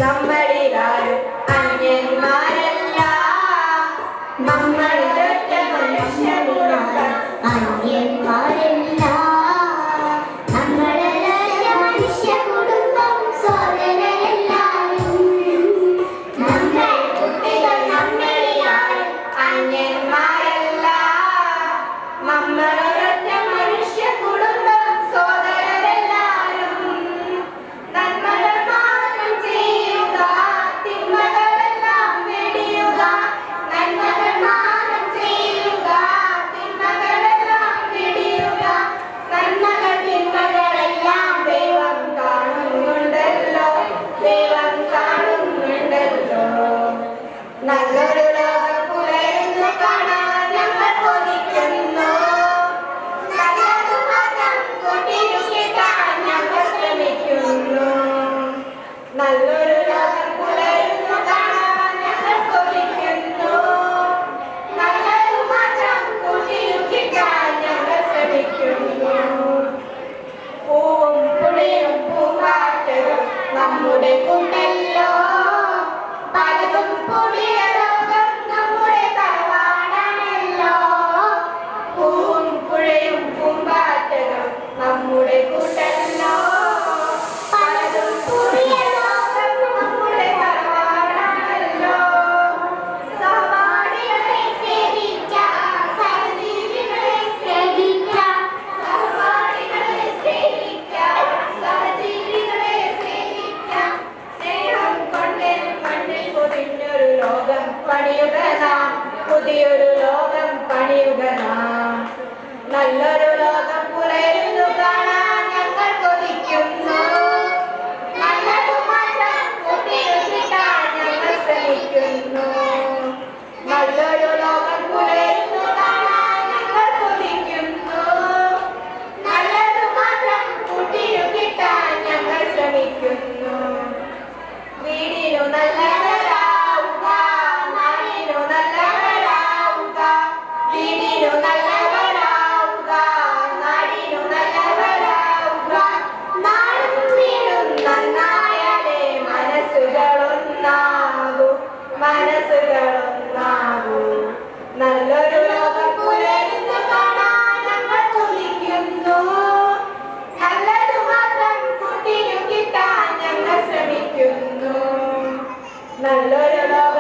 നമ്മളിലാരും അന്യന്മാരല്ല, നമ്മളിലൊറ്റ മനുഷ്യകുടുംബം അന്യന്മാരല്ല, നമ്മളിലൊറ്റ മനുഷ്യകുടുംബം സോദരരെല്ലാരും. നമ്മൾ കുട്ടികൾ നമ്മളിലാരും അന്യന്മാരല്ല, നമ്മളൊരൊറ്റ മനുഷ്യകുടുംബം സോദരരെല്ലാരും. നന്മകൾ മാത്രം ചെയ്യുക, തിന്മകളെല്ലാം വെടിയുക. നന്മകൾ മാത്രം ചെയ്യുക, തിന്മകളെല്ലാം വെടിയുക. നന്മകൾ തിന്മകളെല്ലാം ദൈവം കാണുന്നുണ്ടല്ലോ, ദൈവം കാണുന്നുണ്ടല്ലോ. നല്ലൊരു ലോകം പുലരുന്നു കാണാൻ ഞങ്ങൾ കൊതിക്കുന്നു. നല്ലതു മാത്രം കൂട്ടിയിരുത്താൻ ഞങ്ങൾ ശ്രമിക്കുന്നു. നല്ലൊരു ലോകം പുലരുന്നു കാണാൻ ഞങ്ങൾ കൊതിക്കുന്നു. നല്ലതു മാത്രം കൂട്ടിയിരുത്താൻ ഞങ്ങൾ ശ്രമിക്കുന്നു. പൂവും പുളിയും പൂമ്പാറ്റകളും നമ്മുടെ കൂട്ടല്ലോ, പലതും പുതിയ ലോകം നമ്മുടെ തറവാടാണല്ലോ. പൂവും പുഴയും പൂമ്പാറ്റകളും നമ്മുടെ കൂട്ടല്ലോ, പലതും പുതിയ ലോകം നമ്മുടെ തറവാടാണല്ലോ. സഹപാഠികളെ സേവിച്ച, സഹജീവികളെ സേവിച്ച, സഹപാഠികളെ സേവിച്ച, സഹജീവികളെ സേവിച്ച. സ്നേഹം കൊണ്ട് മണ്ണിൽ പൊതിഞ്ഞൊരു ലോകം പണിയുക നാം, പുതിയൊരു ലോകം പണിയുക നാം. നല്ലൊരു ലോകം പുലരുന്നു കാണാൻ ഞങ്ങൾ കൊതിക്കുന്നു. നല്ലതു മാത്രം കൂട്ടിയിരുത്താൻ ഞങ്ങൾ ശ്രമിക്കുന്നു. നല്ലൊരു ലോകം പുലരുന്നു കാണാൻ ഞങ്ങൾ കൊതിക്കുന്നു. നല്ലതു മാത്രം കൂട്ടിയിരുത്താൻ ഞങ്ങൾ ശ്രമിക്കുന്നു. വീടിനു നല്ലവരാവുക, നാടിനു നല്ലവരാവുക. വീടിനു നല്ലവരാവുക, നാടിനു നല്ലവരാവുക. നാടും വീടും നന്നായാലേ മനസ്സുകളൊന്നാകൂ, മനസ്സുകളൊന്നാകൂ. നല്ലൊരു ലോകം പുലരുന്നു കാണാൻ ഞങ്ങൾ കൊതിക്കുന്നു. നല്ലതു മാത്രം കൂട്ടിയിരുത്താൻ ഞങ്ങൾ ശ്രമിക്കുന്നു. നല്ലൊരു ലോകം